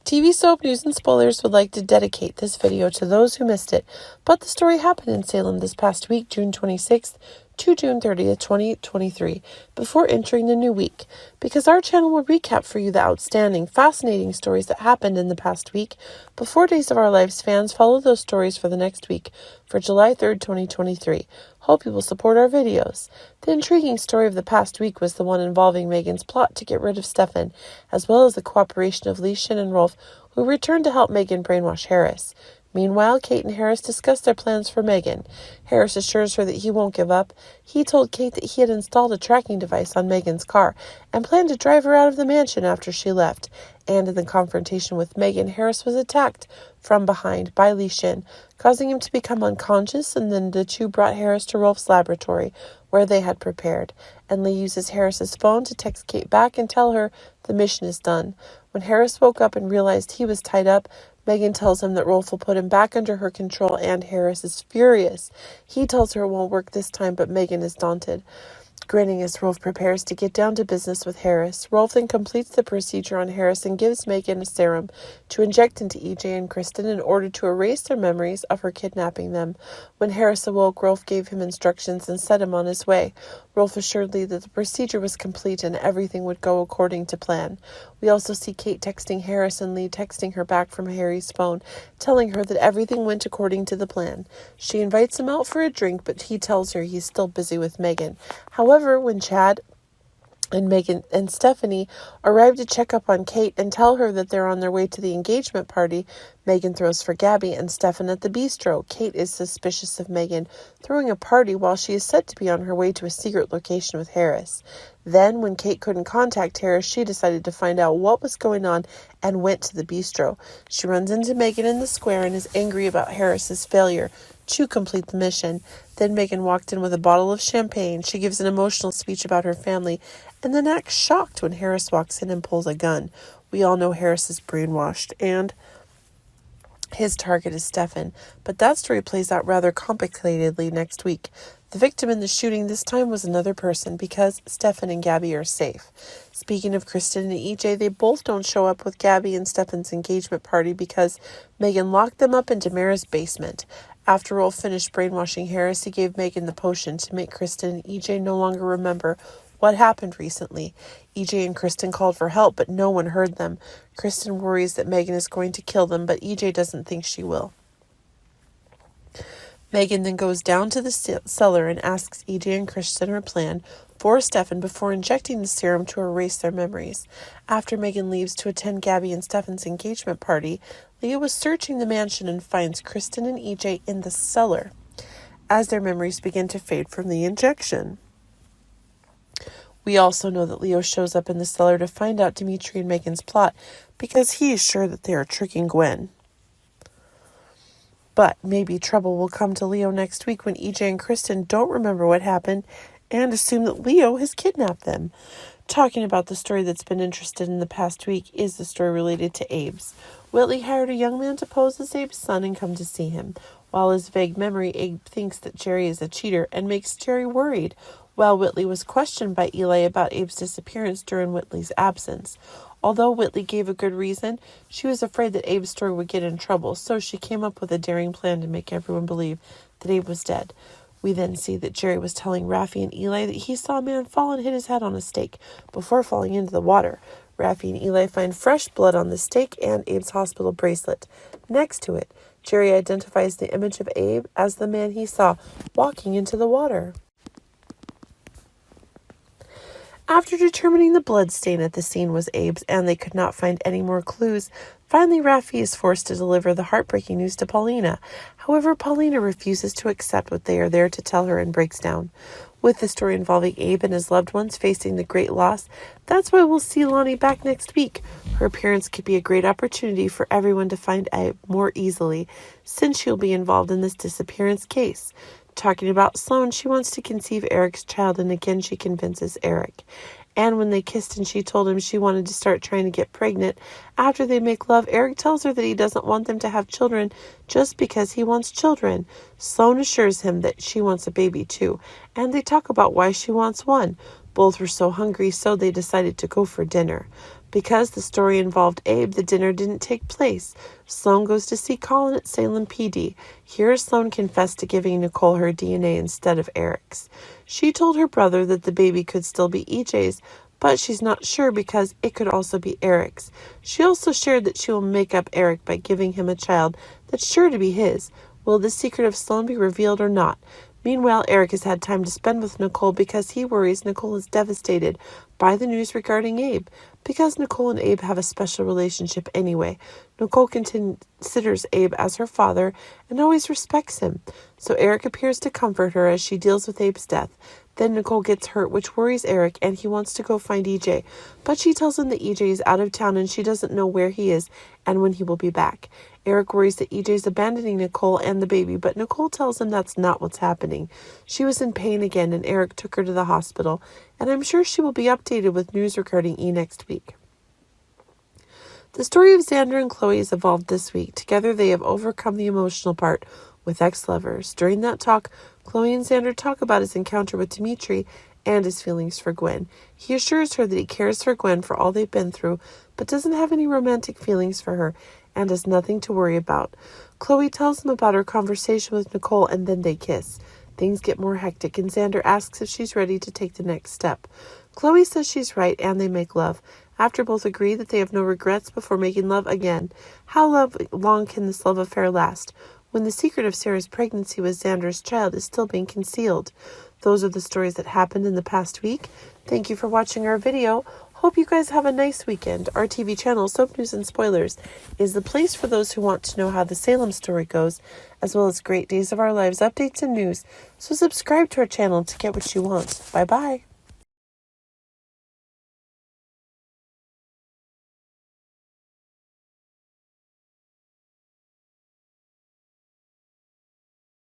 TV soap news and spoilers would like to dedicate this video to those who missed it, but the story happened in Salem this past week, June 26th to June 30th, 2023, before entering the new week, because our channel will recap for you the outstanding, fascinating stories that happened in the past week. Before Days of Our Lives fans follow those stories for the next week, for July 3rd, 2023. Hope you will support our videos. The intriguing story of the past week was the one involving Megan's plot to get rid of Stefan, as well as the cooperation of Leishan and Rolf, who returned to help Megan brainwash Harris. Meanwhile, Kate and Harris discuss their plans for Megan. Harris assures her that he won't give up. He told Kate that he had installed a tracking device on Megan's car and planned to drive her out of the mansion after she left. And in the confrontation with Megan, Harris was attacked from behind by Leishan, causing him to become unconscious, and then the two brought Harris to Rolf's laboratory, where they had prepared. And Lee uses Harris's phone to text Kate back and tell her the mission is done. When Harris woke up and realized he was tied up, Megan tells him that Rolf will put him back under her control, and Harris is furious. He tells her it won't work this time, but Megan is daunted, grinning as Rolf prepares to get down to business with Harris. Rolf then completes the procedure on Harris and gives Megan a serum to inject into EJ and Kristen in order to erase their memories of her kidnapping them. When Harris awoke, Rolf gave him instructions and set him on his way. Rolf assured Lee that the procedure was complete and everything would go according to plan. We also see Kate texting Harris and Lee texting her back from Harry's phone, telling her that everything went according to the plan. She invites him out for a drink, but he tells her he's still busy with Megan. However, when Chad and Megan and Stephanie arrive to check up on Kate and tell her that they're on their way to the engagement party, Megan throws for Gabby and Stefan at the bistro. Kate is suspicious of Megan throwing a party while she is said to be on her way to a secret location with Harris. Then, when Kate couldn't contact Harris, she decided to find out what was going on and went to the bistro. She runs into Megan in the square and is angry about Harris's failure to complete the mission. Then Megan walked in with a bottle of champagne. She gives an emotional speech about her family and then acts shocked when Harris walks in and pulls a gun. We all know Harris is brainwashed and his target is Stefan, but that story plays out rather complicatedly next week. The victim in the shooting this time was another person because Stefan and Gabby are safe. Speaking of Kristen and EJ, they both don't show up with Gabby and Stefan's engagement party because Megan locked them up in Tamara's basement. After Rolf finished brainwashing Harris, he gave Megan the potion to make Kristen and EJ no longer remember what happened recently. EJ and Kristen called for help, but no one heard them. Kristen worries that Megan is going to kill them, but EJ doesn't think she will. Megan then goes down to the cellar and asks EJ and Kristen her plan for Stefan before injecting the serum to erase their memories. After Megan leaves to attend Gabby and Stefan's engagement party, Leah was searching the mansion and finds Kristen and EJ in the cellar as their memories begin to fade from the injection. We also know that Leo shows up in the cellar to find out Dimitri and Megan's plot because he is sure that they are tricking Gwen. But maybe trouble will come to Leo next week when EJ and Kristen don't remember what happened and assume that Leo has kidnapped them. Talking about the story that's been interested in the past week is the story related to Abe's. Whitley hired a young man to pose as Abe's son and come to see him. While his vague memory, Abe thinks that Jerry is a cheater and makes Jerry worried. While Whitley was questioned by Eli about Abe's disappearance during Whitley's absence. Although Whitley gave a good reason, she was afraid that Abe's story would get in trouble, so she came up with a daring plan to make everyone believe that Abe was dead. We then see that Jerry was telling Raffi and Eli that he saw a man fall and hit his head on a stake before falling into the water. Raffi and Eli find fresh blood on the stake and Abe's hospital bracelet. Next to it, Jerry identifies the image of Abe as the man he saw walking into the water. After determining the blood stain at the scene was Abe's and they could not find any more clues, finally Raffi is forced to deliver the heartbreaking news to Paulina. However, Paulina refuses to accept what they are there to tell her and breaks down. With the story involving Abe and his loved ones facing the great loss, that's why we'll see Lonnie back next week. Her appearance could be a great opportunity for everyone to find Abe more easily, since she'll be involved in this disappearance case. Talking about Sloane, she wants to conceive Eric's child, and again she convinces Eric. And when they kissed and she told him she wanted to start trying to get pregnant after they make love, Eric tells her that he doesn't want them to have children just because he wants children. Sloane assures him that she wants a baby too, and they talk about why she wants one. Both were so hungry, so they decided to go for dinner. Because the story involved Abe, the dinner didn't take place. Sloan goes to see Colin at Salem PD. Here, Sloan confessed to giving Nicole her DNA instead of Eric's. She told her brother that the baby could still be EJ's, but she's not sure because it could also be Eric's. She also shared that she will make up Eric by giving him a child that's sure to be his. Will the secret of Sloan be revealed or not? Meanwhile, Eric has had time to spend with Nicole because he worries Nicole is devastated by the news regarding Abe. Because Nicole and Abe have a special relationship anyway, Nicole considers Abe as her father and always respects him. So Eric appears to comfort her as she deals with Abe's death. Then Nicole gets hurt, which worries Eric, and he wants to go find EJ. But she tells him that EJ is out of town and she doesn't know where he is and when he will be back. Eric worries that EJ is abandoning Nicole and the baby, but Nicole tells him that's not what's happening. She was in pain again, and Eric took her to the hospital, and I'm sure she will be updated with news regarding E next week. The story of Xander and Chloe has evolved this week. Together they have overcome the emotional part with ex-lovers. During that talk, Chloe and Xander talk about his encounter with Dimitri and his feelings for Gwen. He assures her that he cares for Gwen for all they've been through, but doesn't have any romantic feelings for her and has nothing to worry about. Chloe tells him about her conversation with Nicole, and then they kiss. Things get more hectic, and Xander asks if she's ready to take the next step. Chloe says she's right, and they make love. After both agree that they have no regrets before making love again. How long can this love affair last, when the secret of Sarah's pregnancy with Xander's child is still being concealed? Those are the stories that happened in the past week. Thank you for watching our video. Hope you guys have a nice weekend. Our TV channel, Soap News and Spoilers, is the place for those who want to know how the Salem story goes, as well as great Days of Our Lives updates and news. So subscribe to our channel to get what you want. Bye-bye.